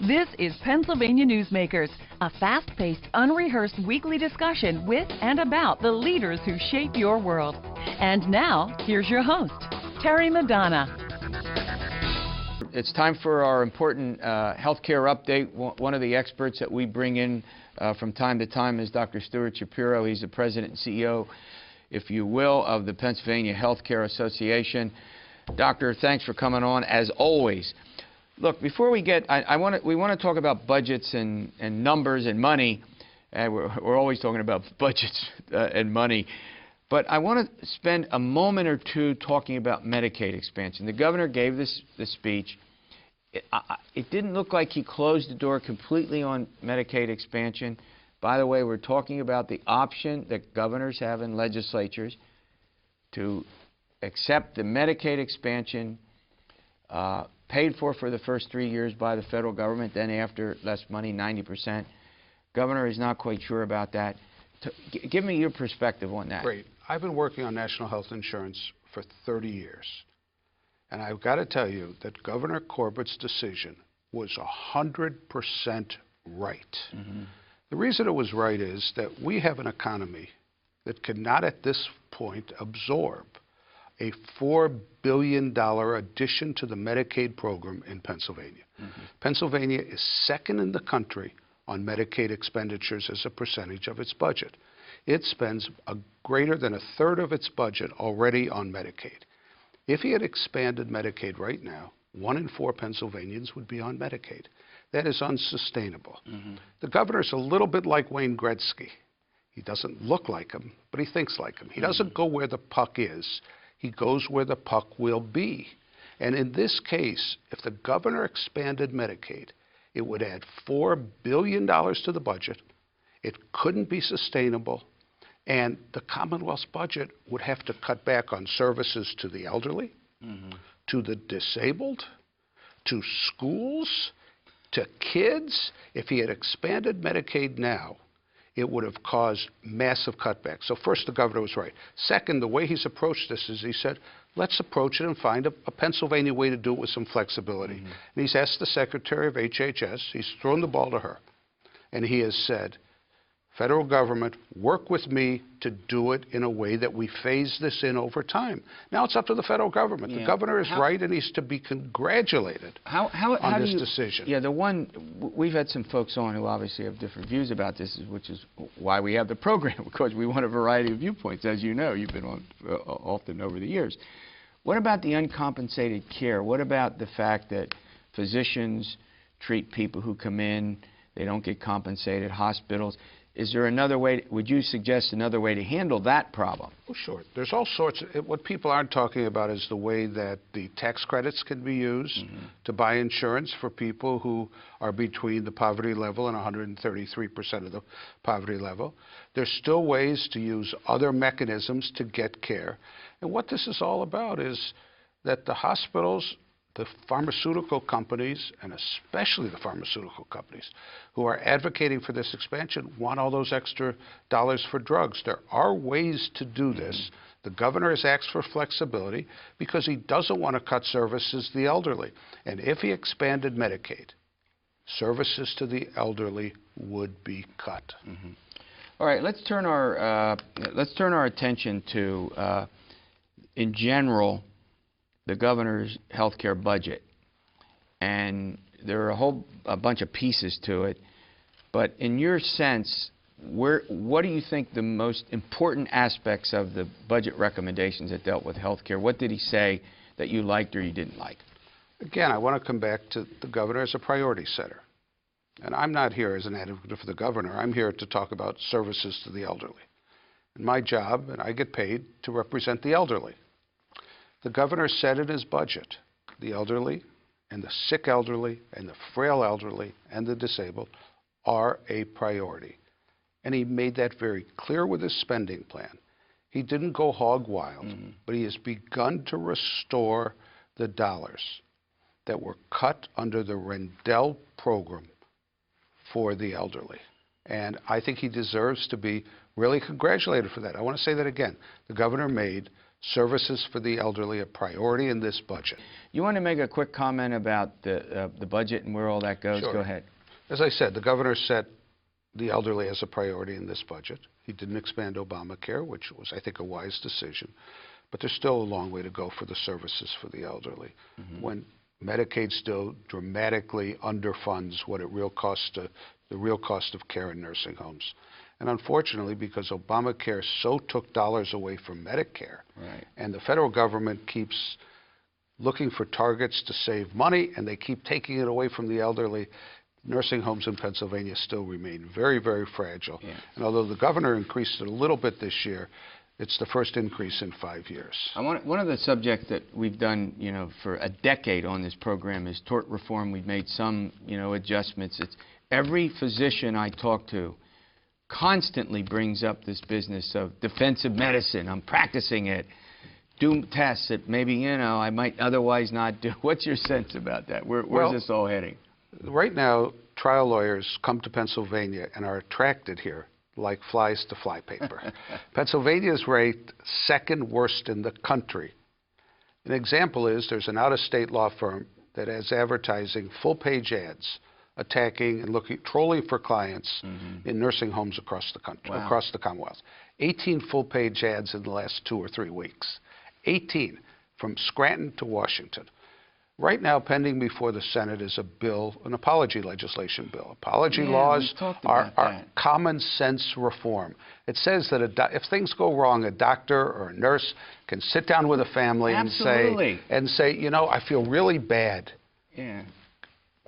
This is Pennsylvania Newsmakers, a fast-paced, unrehearsed weekly discussion with and about the leaders who shape your world. And now, here's your host, Terry Madonna. It's time for our important healthcare update. One of the experts that we bring in from time to time is Dr. Stuart Shapiro. He's the president and CEO, if you will, of the Pennsylvania Healthcare Association. Doctor, thanks for coming on, as always. Look, before we get, we want to talk about budgets and numbers and money. We're always talking about budgets and money. But I want to spend a moment or two talking about Medicaid expansion. The governor gave this speech. It didn't look like he closed the door completely on Medicaid expansion. By the way, we're talking about the option that governors have in legislatures to accept the Medicaid expansion paid for the first 3 years by the federal government, then after less money, 90%. Governor is not quite sure about that. Give me your perspective on that. Great. I've been working on national health insurance for 30 years. And I've got to tell you that Governor Corbett's decision was 100% right. Mm-hmm. The reason it was right is that we have an economy that cannot at this point absorb a $4 billion addition to the Medicaid program in Pennsylvania. Mm-hmm. Pennsylvania is second in the country on Medicaid expenditures as a percentage of its budget. It spends greater than a third of its budget already on Medicaid. If he had expanded Medicaid right now, 1 in 4 Pennsylvanians would be on Medicaid. That is unsustainable. Mm-hmm. The governor's a little bit like Wayne Gretzky. He doesn't look like him, but he thinks like him. He doesn't go where the puck is. He goes where the puck will be. And in this case, if the governor expanded Medicaid, it would add $4 billion to the budget. It couldn't be sustainable. And the Commonwealth's budget would have to cut back on services to the elderly, mm-hmm. to the disabled, to schools, to kids. If he had expanded Medicaid now, it would have caused massive cutbacks. So first, the governor was right. Second, the way he's approached this is he said, let's approach it and find a Pennsylvania way to do it with some flexibility. Mm-hmm. And he's asked the Secretary of HHS, he's thrown the ball to her, and he has said, federal government, work with me to do it in a way that we phase this in over time. Now it's up to the federal government. Yeah. The governor is right, and he's to be congratulated on this decision. Yeah, we've had some folks on who obviously have different views about this, which is why we have the program, because we want a variety of viewpoints. As you know, you've been on often over the years. What about the uncompensated care? What about the fact that physicians treat people who come in, they don't get compensated, hospitals? Is there another way? Would you suggest another way to handle that problem? Well, sure. There's all sorts of, what people aren't talking about is the way that the tax credits can be used mm-hmm. to buy insurance for people who are between the poverty level and 133% of the poverty level. There's still ways to use other mechanisms to get care. And what this is all about is that the hospitals, the pharmaceutical companies, and especially the pharmaceutical companies who are advocating for this expansion want all those extra dollars for drugs. There are ways to do this. The governor has asked for flexibility because he doesn't want to cut services to the elderly. And if he expanded Medicaid, services to the elderly would be cut. Mm-hmm. All right, let's turn our attention to, in general, the governor's health care budget. And there are a bunch of pieces to it. But in your sense, what do you think the most important aspects of the budget recommendations that dealt with health care? What did he say that you liked or you didn't like? Again, I want to come back to the governor as a priority setter. And I'm not here as an advocate for the governor. I'm here to talk about services to the elderly. And my job, and I get paid to represent the elderly. The governor said in his budget, the elderly and the sick elderly and the frail elderly and the disabled are a priority. And he made that very clear with his spending plan. He didn't go hog wild, mm-hmm. but he has begun to restore the dollars that were cut under the Rendell program for the elderly. And I think he deserves to be really congratulated for that. I want to say that again. The governor made services for the elderly a priority in this budget. You want to make a quick comment about the budget and where all that goes? Sure. Go ahead. As I said, the governor set the elderly as a priority in this budget. He didn't expand Obamacare, which was, I think, a wise decision. But there's still a long way to go for the services for the elderly. When Medicaid still dramatically underfunds what it the real cost of care in nursing homes. And unfortunately, because Obamacare so took dollars away from Medicare, and the federal government keeps looking for targets to save money, and they keep taking it away from the elderly, nursing homes in Pennsylvania still remain very, very fragile. And although the governor increased it a little bit this year, it's the first increase in 5 years. One of the subjects that we've done, for a decade on this program is tort reform. We've made some, adjustments. Every physician I talk to constantly brings up this business of defensive medicine. I'm practicing it. Do tests that maybe, I might otherwise not do. What's your sense about that? Where's this all heading? Right now, trial lawyers come to Pennsylvania and are attracted here like flies to flypaper. Pennsylvania is ranked second worst in the country. An example is there's an out-of-state law firm that has advertising full-page ads attacking and trolling for clients in nursing homes across the country, across the Commonwealth. 18 full-page ads in the last 2 or 3 weeks. 18, from Scranton to Washington. Right now, pending before the Senate is a bill, an apology legislation bill. Apology laws are common sense reform. It says that if things go wrong, a doctor or a nurse can sit down with a family and say, I feel really bad.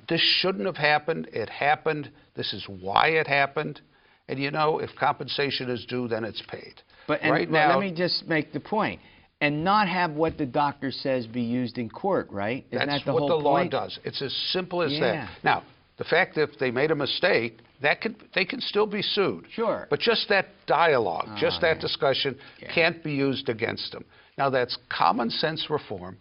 This shouldn't have happened. It happened. This is why it happened. And if compensation is due, then it's paid. But let me just make the point. And not have what the doctor says be used in court, right? Isn't that the whole point? That's what the law does. It's as simple as that. Now, the fact that if they made a mistake, they can still be sued. Sure. But just that dialogue, that discussion can't be used against them. Now, that's common sense reform.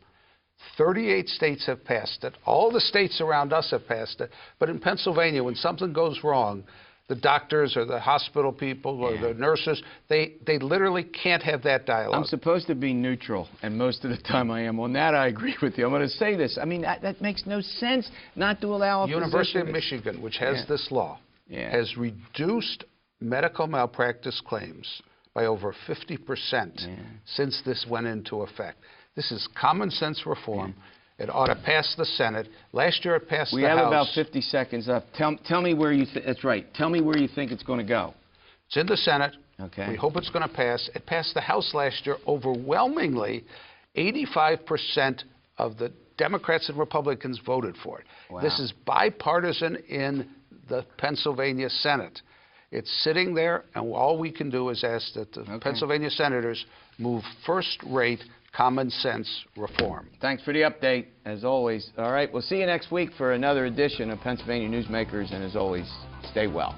38 states have passed it. All the states around us have passed it. But in Pennsylvania, when something goes wrong, the doctors or the hospital people or the nurses, they literally can't have that dialogue. I'm supposed to be neutral, and most of the time I am. On that, I agree with you. I'm going to say this. I mean, that makes no sense not to allow a University of Michigan, which has this law, has reduced medical malpractice claims by over 50% since this went into effect. This is common sense reform. It ought to pass the Senate. Last year it passed the House. We have about 50 seconds left. Tell me where you think, that's right. Tell me where you think it's going to go. It's in the Senate. Okay. We hope it's going to pass. It passed the House last year overwhelmingly. 85% of the Democrats and Republicans voted for it. Wow. This is bipartisan in the Pennsylvania Senate. It's sitting there, and all we can do is ask that the Pennsylvania senators move first-rate common sense reform. Thanks for the update, as always. All right, we'll see you next week for another edition of Pennsylvania Newsmakers, and as always, stay well.